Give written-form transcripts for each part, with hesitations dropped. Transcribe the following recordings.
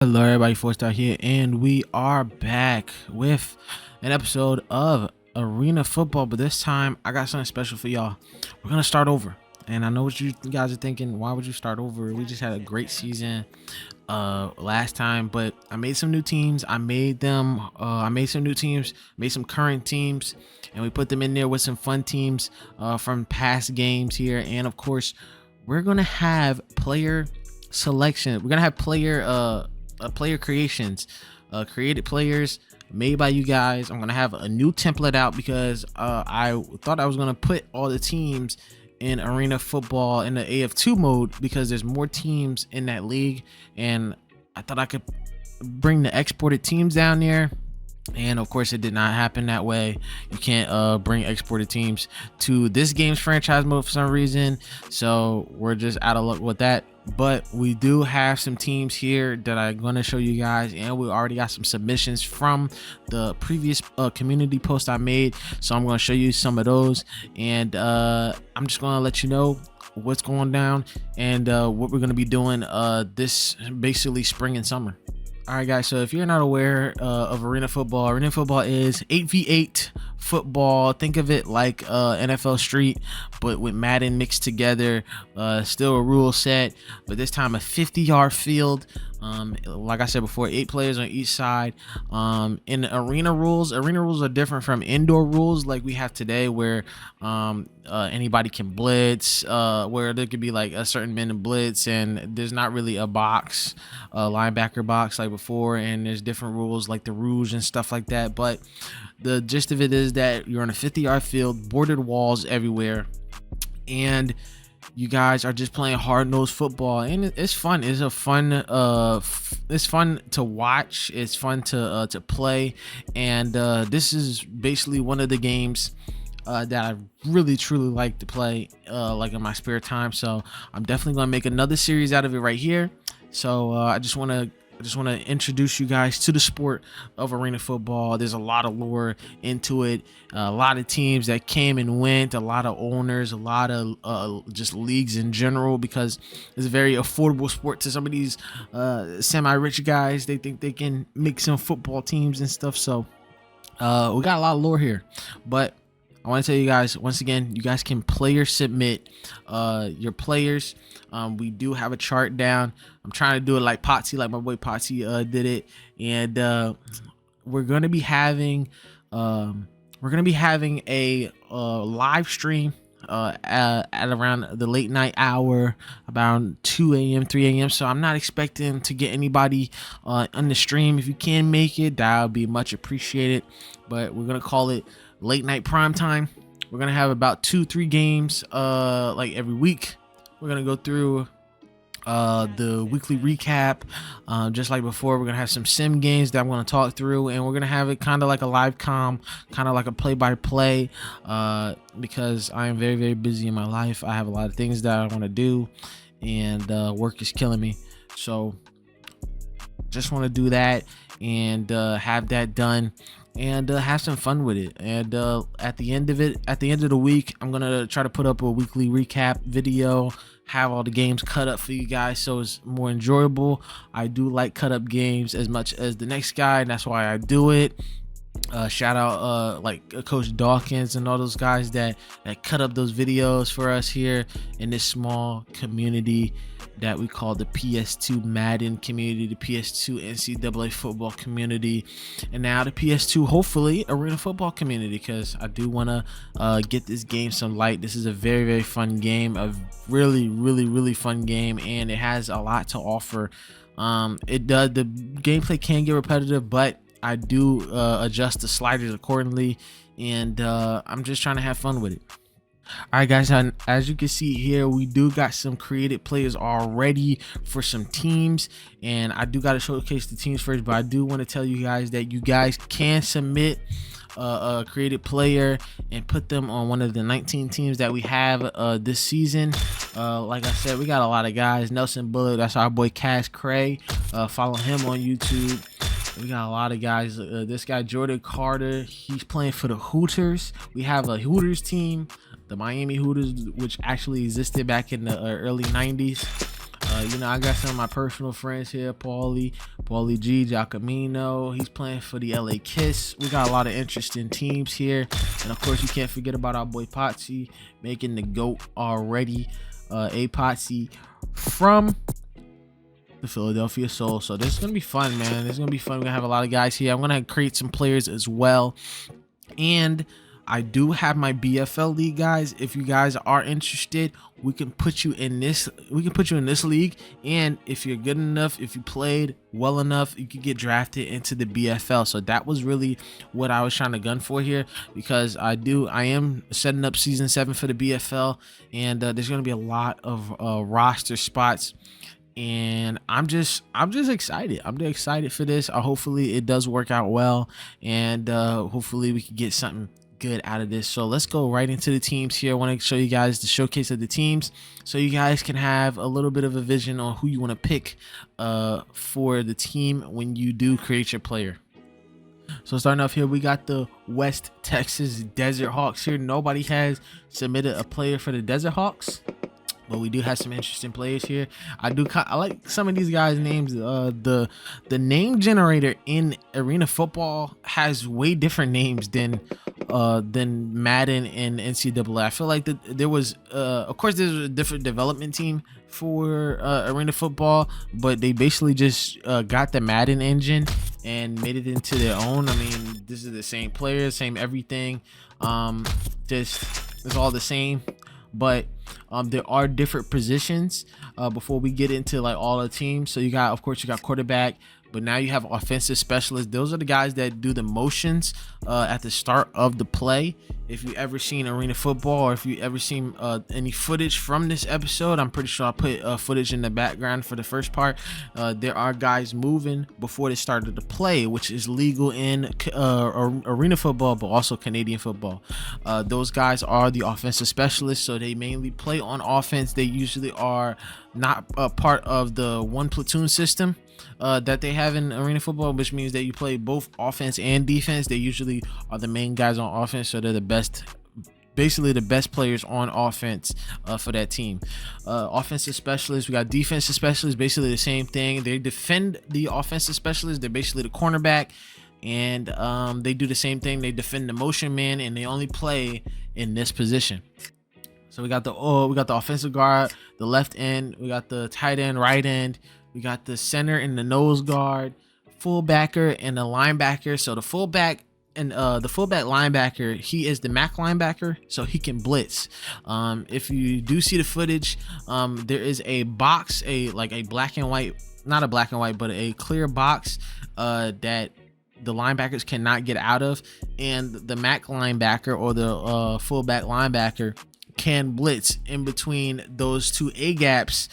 Hello everybody, 4 Star here, and we are back with an episode of Arena Football, but this time I got something special for y'all. We're gonna start over, and I know what you guys are thinking. Why would you start over? We just had a great season last time, but I made some new teams. I made some new teams, made some current teams, and we put them in there with some fun teams from past games here. And of course, we're gonna have player selection. We're gonna have player creations, created players made by you guys. I'm gonna have a new template out because I thought I was gonna put all the teams in arena football in the AF2 mode because there's more teams in that league, and I thought I could bring the exported teams down there. And of course, it did not happen that way. You can't bring exported teams to this game's franchise mode for some reason, so we're just out of luck with that. But we do have some teams here that I'm going to show you guys, and we already got some submissions from the previous community post I made, so I'm going to show you some of those, and I'm just going to let you know what's going down and what we're going to be doing this basically spring and summer. All right, guys, so if you're not aware of arena football is 8v8 football. Think of it like NFL Street, but with Madden mixed together. Still a rule set, but this time a 50-yard field. Like I said before, 8 players on each side. In arena rules are different from indoor rules like we have today, where anybody can blitz, where there could be like a certain minute blitz, and there's not really a box, linebacker box like before, and there's different rules like the rouge and stuff like that. But the gist of it is that you're on a 50-yard field, bordered walls everywhere, and you guys are just playing hard-nosed football, and it's fun. It's fun to watch. It's fun to play, and this is basically one of the games that I really truly like to play like in my spare time. So I'm definitely gonna make another series out of it right here. So I just want to introduce you guys to the sport of arena football. There's a lot of lore into it, a lot of teams that came and went, a lot of owners, a lot of just leagues in general, because it's a very affordable sport to some of these semi-rich guys. They think they can make some football teams and stuff. So we got a lot of lore here, but I want to tell you guys once again, you guys can player submit your players. We do have a chart down. I'm trying to do it like Potsy, like my boy Potsy did it, and we're gonna be having a live stream at around the late night hour, about 2 a.m. 3 a.m. So I'm not expecting to get anybody on the stream. If you can make it, that would be much appreciated. But we're gonna call it late night prime time. We're gonna have about 2-3 games like every week. We're gonna go through the weekly recap, just like before. We're gonna have some sim games that I'm gonna talk through, and we're gonna have it kind of like a live com, kind of like a play-by-play, because I am very, very busy in my life. I have a lot of things that I want to do, and work is killing me. So just want to do that and have that done, and have some fun with it. And at the end of the week, I'm gonna try to put up a weekly recap video, have all the games cut up for you guys, so it's more enjoyable. I do like cut up games as much as the next guy, and that's why I do it. Shout out like Coach Dawkins and all those guys that cut up those videos for us here in this small community that we call the PS2 Madden community, the PS2 NCAA football community, and now the PS2 hopefully arena football community, because I do want to get this game some light. This is a very, very fun game, a really fun game, and it has a lot to offer. The gameplay can get repetitive, but I do adjust the sliders accordingly, and I'm just trying to have fun with it. All right, guys, and as you can see here, we do got some created players already for some teams, and I do got to showcase the teams first, but I do want to tell you guys that you guys can submit a created player and put them on one of the 19 teams that we have this season. Like I said, we got a lot of guys. Nelson Bullock, that's our boy Cash Cray. Follow him on YouTube. We got a lot of guys. This guy Jordan Carter, he's playing for the Hooters. We have a Hooters team, the Miami Hooters, which actually existed back in the early 90s. I got some of my personal friends here. Paulie G, Giacomino. He's playing for the LA Kiss. We got a lot of interesting teams here. And of course, you can't forget about our boy Potsy making the GOAT already. A Potsy from the Philadelphia Soul. So this is going to be fun, man. This is going to be fun. We're going to have a lot of guys here. I'm going to create some players as well. And I do have my BFL league, guys. If you guys are interested, we can put you in this. We can put you in this league, and if you're good enough, if you played well enough, you could get drafted into the BFL. So that was really what I was trying to gun for here, because I am setting up season 7 for the BFL, and there's going to be a lot of roster spots. And I'm just excited. I'm excited for this. Hopefully it does work out well, and hopefully we can get something good out of this. So let's go right into the teams here. I want to show you guys the showcase of the teams, so you guys can have a little bit of a vision on who you want to pick for the team when you do create your player. So starting off here, we got the West Texas Desert Hawks here. Nobody has submitted a player for the Desert Hawks, but we do have some interesting players here. I like some of these guys' names. The name generator in Arena Football has way different names than Madden and NCAA. I feel like there was of course there's a different development team for Arena Football, but they basically just got the Madden engine and made it into their own. I mean, this is the same players, same everything, just it's all the same. But there are different positions before we get into like all the teams. So you got quarterback, but now you have offensive specialists. Those are the guys that do the motions at the start of the play. If you ever seen Arena Football, or if you ever seen any footage from this episode, I'm pretty sure I put footage in the background for the first part. There are guys moving before the start of the play, which is legal in Arena Football, but also Canadian football. Those guys are the offensive specialists, so they mainly play on offense. They usually are not a part of the one platoon system that they have in Arena Football, which means that you play both offense and defense. They usually are the main guys on offense, so they're the best, basically the best players on offense for that team. Offensive specialists, we got defensive specialists, basically the same thing. They defend the offensive specialists. They're basically the cornerback, and they do the same thing. They defend the motion man, and they only play in this position. So we got the offensive guard, the left end, we got the tight end, right end, we got the center and the nose guard, fullbacker and the linebacker. So the fullback and the fullback linebacker, he is the MAC linebacker, so he can blitz. If you do see the footage, there is a box, like a black and white, not a black and white, but a clear box that the linebackers cannot get out of, and the MAC linebacker or the fullback linebacker can blitz in between those two A gaps,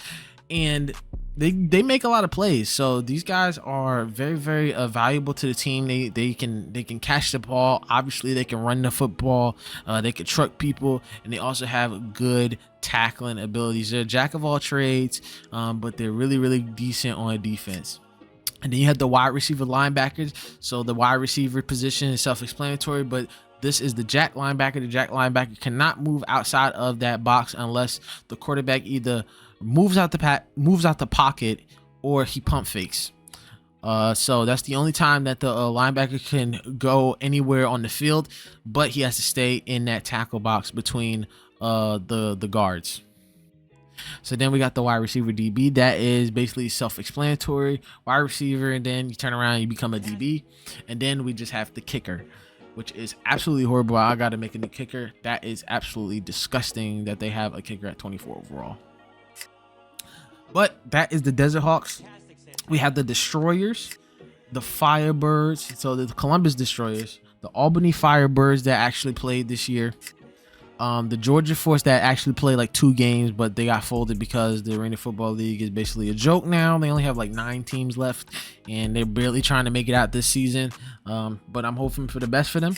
and they make a lot of plays. So these guys are very, very valuable to the team. They can catch the ball. Obviously, they can run the football. They can truck people, and they also have good tackling abilities. They're a jack of all trades, but they're really, really decent on defense. And then you have the wide receiver linebackers. So the wide receiver position is self-explanatory, but this is the jack linebacker. The jack linebacker cannot move outside of that box unless the quarterback either moves out the pocket or he pump fakes. So that's the only time that the linebacker can go anywhere on the field, but he has to stay in that tackle box between the guards. So then we got the wide receiver DB. That is basically self-explanatory. Wide receiver, and then you turn around, you become a DB. And then we just have the kicker, which is absolutely horrible. I got to make a new kicker. That is absolutely disgusting that they have a kicker at 24 overall. But that is the Desert Hawks. We have the Destroyers, the Firebirds. So the Columbus Destroyers, the Albany Firebirds that actually played this year. The Georgia Force that actually played like 2 games, but they got folded because the Arena Football League is basically a joke now. They only have like 9 teams left, and they're barely trying to make it out this season. But I'm hoping for the best for them.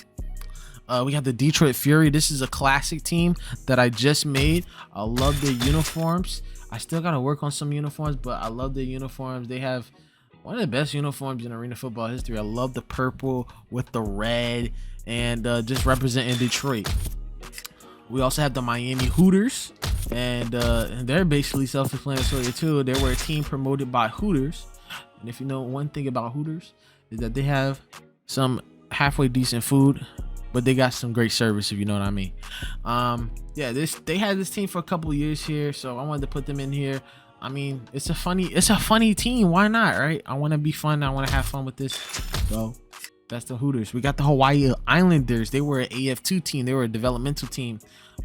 We have the Detroit Fury. This is a classic team that I just made. I love their uniforms. I still got to work on some uniforms, but I love their uniforms. They have one of the best uniforms in Arena Football history. I love the purple with the red, and just representing Detroit. We also have the Miami Hooters. and they're basically self-explanatory too. They were a team promoted by Hooters, and if you know one thing about Hooters is that they have some halfway decent food, but they got some great service, if you know what I mean. Yeah, they had this team for a couple years here, so I wanted to put them in here. I mean, it's a funny team. Why not, right? I want to be fun. I want to have fun with this. So that's the Hooters. We got the Hawaii Islanders. They were an AF2 team. They were a developmental team,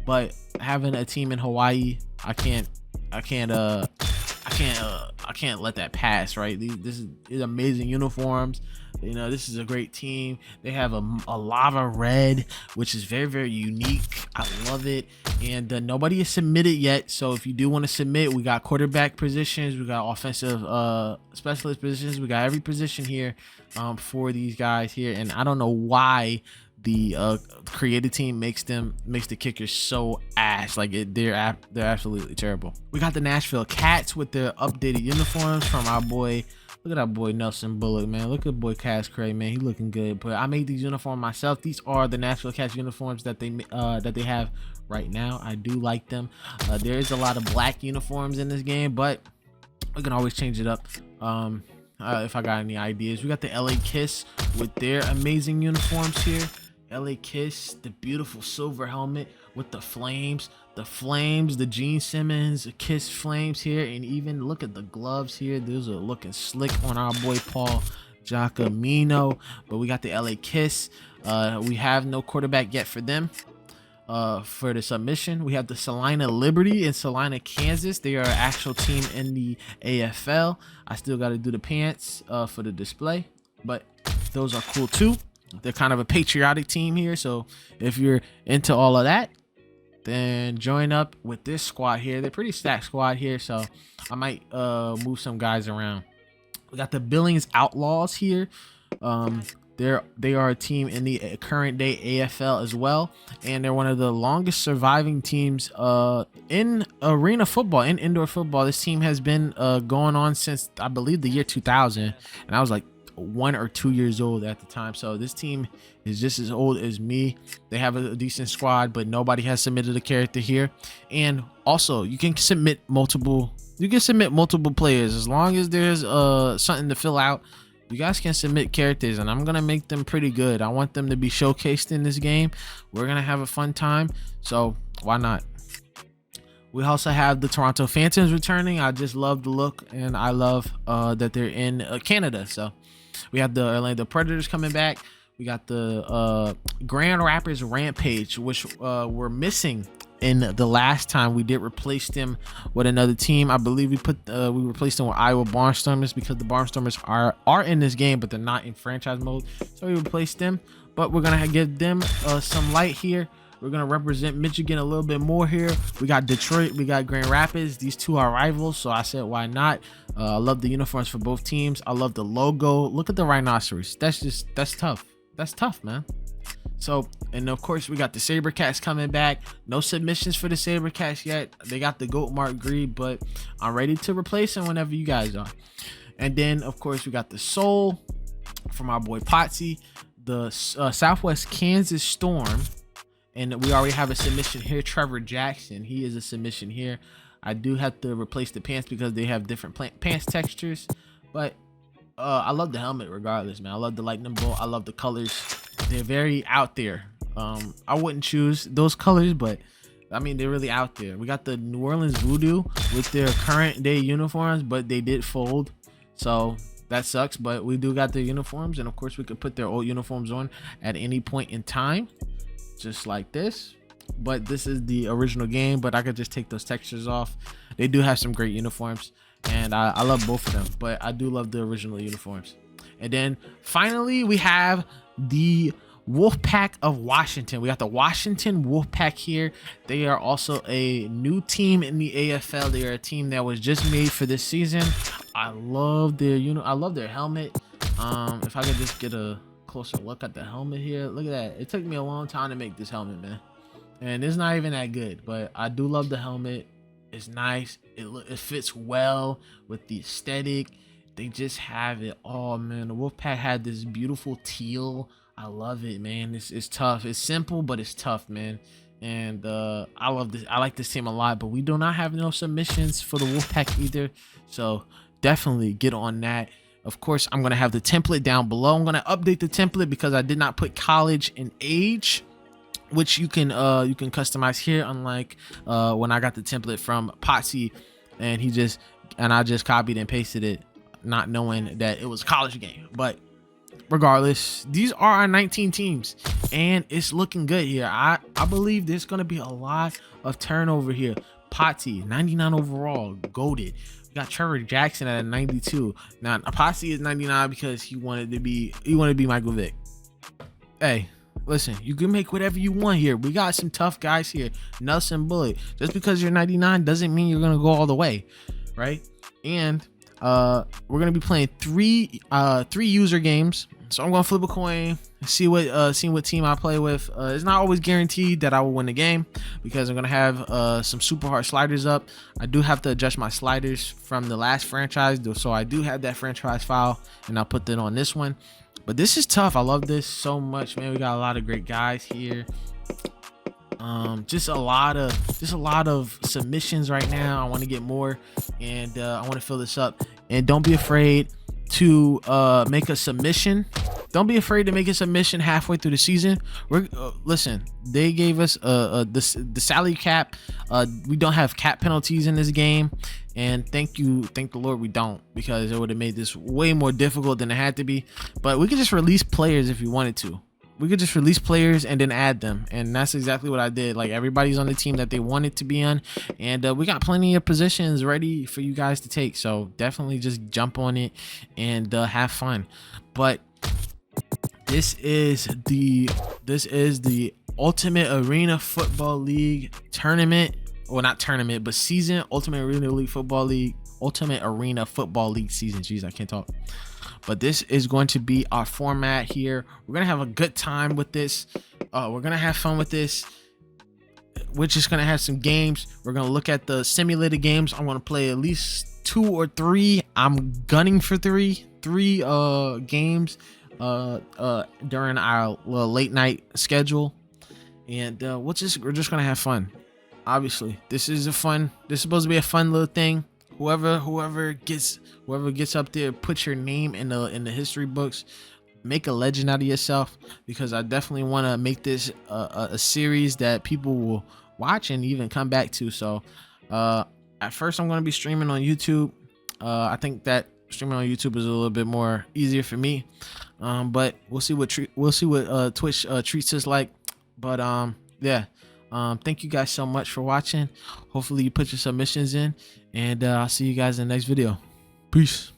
but having a team in Hawaii, I can't let that pass, right? This is amazing uniforms. You know, this is a great team. They have a lava red, which is very, very unique. I love it. And nobody has submitted yet. So if you do want to submit, we got quarterback positions, we got offensive specialist positions, we got every position here for these guys here. And I don't know why the creative team makes the kickers so ass. Like they're absolutely terrible. We got the Nashville Cats with their updated uniforms from our boy. Look at that boy Nelson Bullock, man. Look at boy Cass Cray, man. He looking good. But I made these uniforms myself. These are the Nashville Cats uniforms that they have right now. I do like them. There is a lot of black uniforms in this game, but we can always change it up. If I got any ideas. We got the LA Kiss with their amazing uniforms here. LA Kiss, the beautiful silver helmet with the flames, the Gene Simmons Kiss flames here, and even look at the gloves here. Those are looking slick on our boy Paul Giacomino. But we got the LA Kiss. We have no quarterback yet for them. For the submission, we have the Salina Liberty in Salina, Kansas. They are an actual team in the AFL. I still got to do the pants for the display, but those are cool too. They're kind of a patriotic team here, so if you're into all of that, then join up with this squad here. They're pretty stacked squad here, so I might move some guys around. We got the Billings Outlaws here. They are a team in the current day AFL as well, and they're one of the longest surviving teams in arena football, in indoor football. This team has been going on since I believe the year 2000, and I was like 1 or 2 years old at the time. So this team is just as old as me. They have a decent squad, but nobody has submitted a character here. And also, you can submit multiple players as long as there's something to fill out. You guys can submit characters, and I'm gonna make them pretty good. I want them to be showcased in this game. We're gonna have a fun time, so why not? We also have the Toronto Phantoms returning. I just love the look, and I love that they're in Canada. So we have the Orlando Predators coming back. We got the Grand Rapids Rampage, which were missing in the last time. We did replace them with another team. I believe we replaced them with Iowa Barnstormers because the Barnstormers are in this game, but they're not in franchise mode. So we replaced them, but we're gonna give them some light here. We're gonna represent Michigan a little bit more here. We got Detroit, we got Grand Rapids. These two are rivals, so I said why not. I love the uniforms for both teams. I love the logo. Look at the rhinoceros. That's tough. That's tough, man. So, and of course we got the Sabercats coming back. No submissions for the Sabercats yet. They got the goat mark greed, but I'm ready to replace them whenever you guys are. And then of course we got the Soul from our boy Potsy, the Southwest Kansas Storm, and we already have a submission here. Trevor Jackson, he is a submission here. I do have to replace the pants because they have different pants textures, but I love the helmet regardless, man. I love the lightning bolt. I love the colors. They're very out there. I wouldn't choose those colors, but I mean, they're really out there. We got the New Orleans Voodoo with their current day uniforms, but they did fold, so that sucks. But we do got their uniforms, and of course we could put their old uniforms on at any point in time, just like this. But this is the original game, but I could just take those textures off. They do have some great uniforms, and I love both of them, but I do love the original uniforms. And then finally we have the Wolfpack of Washington. We got the Washington Wolfpack here. They are also a new team in the AFL. They are a team that was just made for this season. I love their I love their helmet. If I could just get a closer look at the helmet here. Look at that. It took me a long time to make this helmet, man, and it's not even that good, but I do love the helmet. It's nice. It fits well with the aesthetic. They just have it all, man. The Wolfpack had this beautiful teal. I love it, man. It's tough. It's simple, but it's tough, man. and I love this. I like this team a lot, but we do not have no submissions for the Wolfpack either, so definitely get on that. Of course, I'm gonna have the template down below. I'm gonna update the template because I did not put college and age, which you can customize here, unlike when I got the template from Potsy, and I just copied and pasted it, not knowing that it was a college game. But regardless, these are our 19 teams, and it's looking good here. I believe there's gonna be a lot of turnover here. Potsy 99 overall, goated. We got Trevor Jackson at a 92. Now Potsy is 99 because he wanted to be Michael Vick. Hey, listen, you can make whatever you want here. We got some tough guys here. Nelson Bullet. Just because you're 99 doesn't mean you're gonna go all the way, right? And we're gonna be playing three user games. So I'm gonna flip a coin, see what team I play with. It's not always guaranteed that I will win the game because I'm gonna have some super hard sliders up. I do have to adjust my sliders from the last franchise, so I do have that franchise file, and I'll put that on this one. But this is tough. I love this so much, man. We got a lot of great guys here. Just a lot of submissions right now. I want to get more, and I want to fill this up. And don't be afraid to make a submission. Don't be afraid to make a submission halfway through the season. Listen, they gave us the salary cap. We don't have cap penalties in this game, and thank the Lord we don't, because it would have made this way more difficult than it had to be. But we could just release players if we wanted to. We could just release players and then add them, and that's exactly what I did. Like, everybody's on the team that they wanted to be on, and we got plenty of positions ready for you guys to take, so definitely just jump on it and have fun. But this is the Ultimate Arena Football League tournament, well, not tournament, but season. Ultimate Arena League Football League, Ultimate Arena Football League season. Jeez, I can't talk. But this is going to be our format here. We're gonna have a good time with this. We're gonna have fun with this. We're just gonna have some games. We're gonna look at the simulated games. I'm gonna play at least 2 or 3. I'm gunning for three games during our late night schedule, and we're just gonna have fun. Obviously, this is supposed to be a fun little thing. Whoever gets up there, put your name in the history books. Make a legend out of yourself, because I definitely want to make this a series that people will watch and even come back to. So at first I'm going to be streaming on YouTube. I think that streaming on YouTube is a little bit more easier for me, but we'll see what Twitch treats us like. But yeah, thank you guys so much for watching. Hopefully you put your submissions in, and I'll see you guys in the next video. Peace.